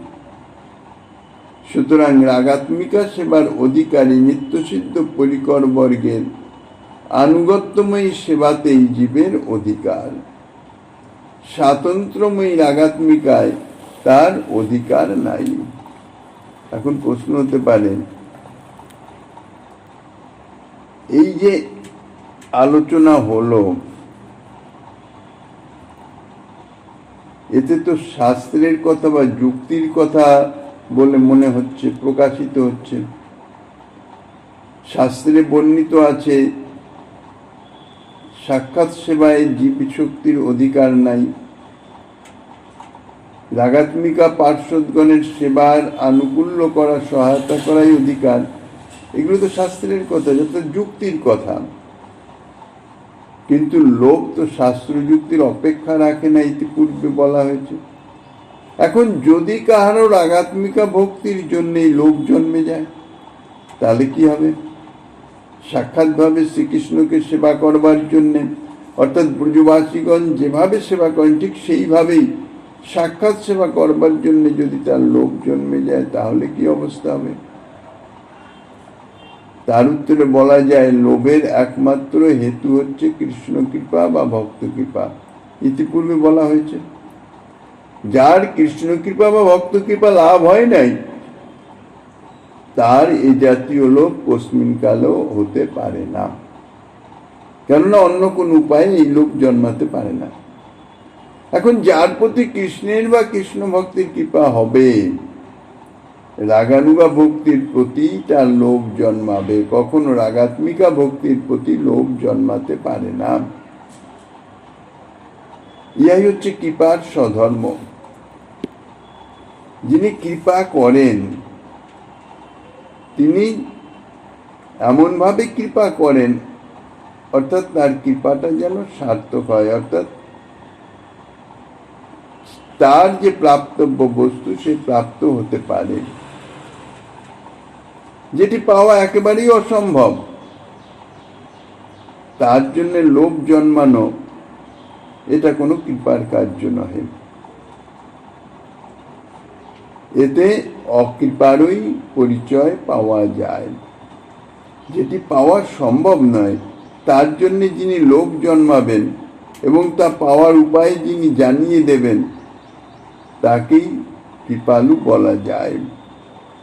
সুতরাং রাগাত্মিকা সেবার অধিকারী নিত্যসিদ্ধ পরিকর বর্গের আনুগত্যময়ী সেবাতেই জীবের অধিকার। স্বাতন্ত্র্যময়ী রাগাত্মিকায় তার অধিকার নাই। এখন প্রশ্ন হতে পারে, এই যে আলোচনা হলো এতে তো শাস্ত্রের কথা বা যুক্তির কথা বলে মনে হচ্ছে, প্রকাশিত হচ্ছে। শাস্ত্রে বর্ণিত আছে সাক্ষাৎ সেবায় জীব শক্তির অধিকার নাই, রাগাত্মিকা পার্শ্বদগণের সেবার আনুকূল্য করা, সহায়তা করাই অধিকার। এগুলো তো শাস্ত্রের কথা, অর্থাৎ যুক্তির কথা। কিন্তু লোক তো শাস্ত্র যুক্তির অপেক্ষা রাখে না, ইতিপূর্বে বলা হয়েছে। এখন যদি কাহারও রাগাত্মিকা ভক্তির জন্যই লোক জন্মে যায় তাহলে কি হবে? সাক্ষাৎভাবে শ্রীকৃষ্ণকে সেবা করবার জন্যে, অর্থাৎ ব্রজবাসীগণ যেভাবে সেবা করেন ঠিক সেইভাবেই সাক্ষাৎ সেবা করবার জন্য যদি তার লোক জন্মে যায় তাহলে কি অবস্থা হবে? তার উত্তরে বলা যায় লোভের একমাত্র হেতু হচ্ছে কৃষ্ণ কৃপা বা ভক্ত কৃপা। ইতিপূর্বে বলা হয়েছে যার কৃষ্ণ কৃপা বা ভক্ত কৃপা লাভ হয় নাই তার এই জাতীয় লোক কস্মিন কালেও হতে পারে না, কেননা অন্য কোন উপায়ে এই লোক জন্মাতে পারে না। এখন যার প্রতি কৃষ্ণের বা কৃষ্ণ ভক্তির কৃপা হবে, রাগানুগা ভক্তির প্রতি তার লোভ জন্মাবে, কখনো রাগাত্মিকা ভক্তির প্রতি লোভ জন্মাতে পারে না। ইহাই হচ্ছে কৃপার স্বধর্ম। যিনি কৃপা করেন তিনি এমনভাবে কৃপা করেন অর্থাৎ তার কৃপাটা যেন সার্থক হয়, অর্থাৎ তার যে প্রাপ্তব্য বস্তু সে প্রাপ্ত হতে পারে, যেটি পাওয়া একেবারেই অসম্ভব। তার জন্য লোভ জন্মানো এটা কোনো কৃপার কার্য নহে। এতে অকৃপারই পরিচয় পাওয়া যায়। যেটি পাওয়া সম্ভব নয় তার জন্য যিনি লোভ জন্মাবেন এবং তা পাওয়ার উপায় যিনি জানিয়ে দেবেন তাকেই কৃপালু বলা যায়।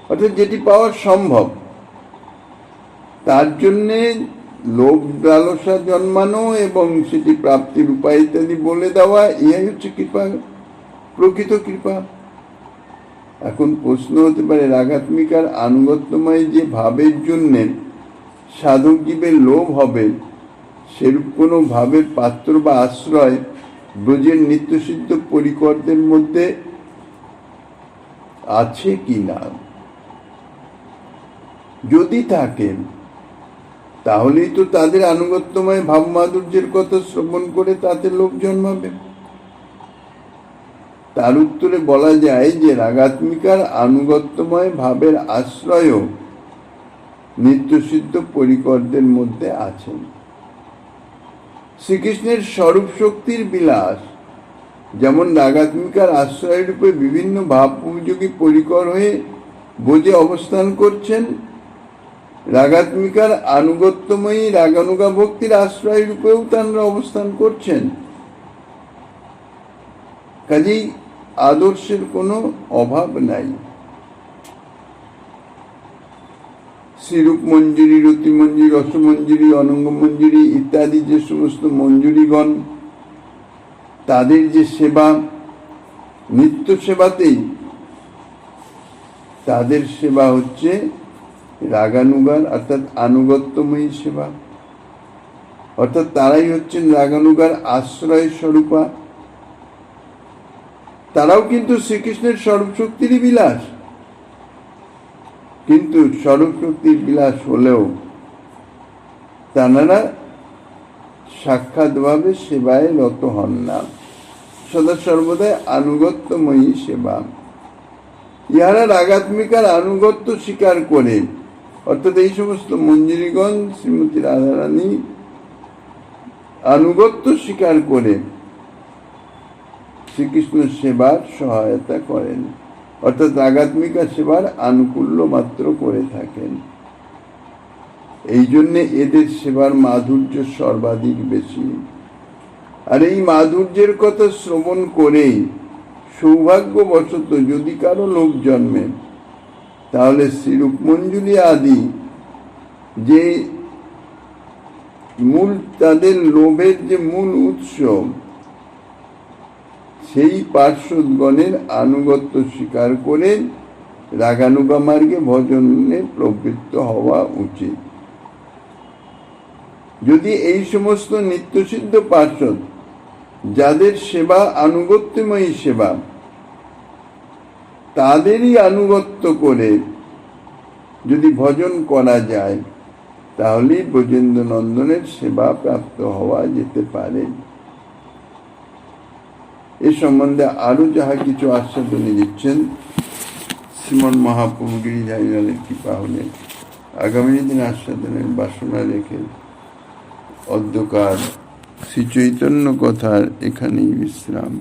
অর্থাৎ যেটি পাওয়া সম্ভব তার জন্যে লোভ লালসা জন্মানো এবং সেটি প্রাপ্তির উপায় ইত্যাদি বলে দেওয়া, ইহাই হচ্ছে কৃপা, প্রকৃত কৃপা। এখন প্রশ্ন হতে পারে রাগাত্মিকার আনুগত্যময় যে ভাবের জন্যে সাধক জীবের লোভ হবে সেরূপ কোনো ভাবের পাত্র বা আশ্রয় ব্রজের নিত্যসিদ্ধ পরিকরদের মধ্যে আছে কি না? যদি থাকে তাহলেই তো তাদের আনুগত্যময় ভাব মাধুর্যের কথা শ্রবণ করে তাতে লোভ জন্মাবে। তার উত্তরে বলা যায় যে রাগাত্মিকার আনুগত্যময় ভাবের আশ্রয়ও নিত্যসিদ্ধ পরিকরদের মধ্যে আছেন। শ্রীকৃষ্ণের স্বরূপ শক্তির বিলাস যেমন রাগাত্মিকার আশ্রয় রূপে বিভিন্ন ভাবযোগী পরিকর হয়ে বোঝে অবস্থান করছেন, রাগাত্মিকার আনুগত্যময়ী রাগানুগা ভক্তির আশ্রয় রূপেও তাঁরা অবস্থান করছেন। কাজেই আদর্শের কোনো অভাব নাই। শ্রীরূপ মঞ্জুরি, রতি মঞ্জুরি, রসমঞ্জুরি, অনঙ্গ মঞ্জুরি ইত্যাদি যে সমস্ত মঞ্জুরিগণ, তাদের যে সেবা, নিত্য সেবাতেই তাদের সেবা হচ্ছে রাগানুগার অর্থাৎ আনুগত্যময়ী সেবা, অর্থাৎ তারাই হচ্ছেন রাগানুগার আশ্রয় স্বরূপা। তারাও কিন্তু শ্রীকৃষ্ণের স্বরূপ শক্তিরই বিলাস, কিন্তু স্বরূপ শক্তির বিলাস হলেও তাঁরা সাক্ষাৎভাবে সেবায় রত হন না, সদা সর্বদাই আনুগত্যময়ী সেবা। ইহারা রাগাত্মিকার আনুগত্য স্বীকার করে, অর্থাৎ এই সমস্ত মঞ্জুরিগণ শ্রীমতী রাধারানী আনুগত্য স্বীকার করে শ্রীকৃষ্ণ সেবার সহায়তা করেন, অর্থাৎ রাগাত্মিকা সেবার আনুকূল্য মাত্র করে থাকেন। এই জন্যে এদের সেবার মাধুর্য সর্বাধিক বেশি। আর এই মাধুর্যের কথা শ্রবণ করেই সৌভাগ্যবশত যদি কারো লোভ জন্মে, তাহলে শ্রীরূপ মঞ্জুরি আদি যে মূল তাদের লোভের যে মূল উৎস, সেই পার্শ্বদগণের আনুগত্য স্বীকার করে রাগানুগা মার্গে ভজনে প্রবৃত্ত হওয়া উচিত। যদি এই সমস্ত নিত্যসিদ্ধ পার্শ্বদ যাদের সেবা আনুগত্যময়ী সেবা, তাদেরই আনুগত্য করে যদি ভজন করা যায়, তাহলেই ব্রজেন্দ্র নন্দনের সেবা প্রাপ্ত হওয়া যেতে পারে। এ সম্বন্ধে আরো যাহা কিছু আস্বাদনে দিচ্ছেন শ্রীমন মহাপ্রভু গিরিধারীলালের কৃপা হলে আগামী দিন আস্বাদনের বাসনা রেখে অধ্যকার শ্রী চৈতন্য কথার এখানেই বিশ্রাম।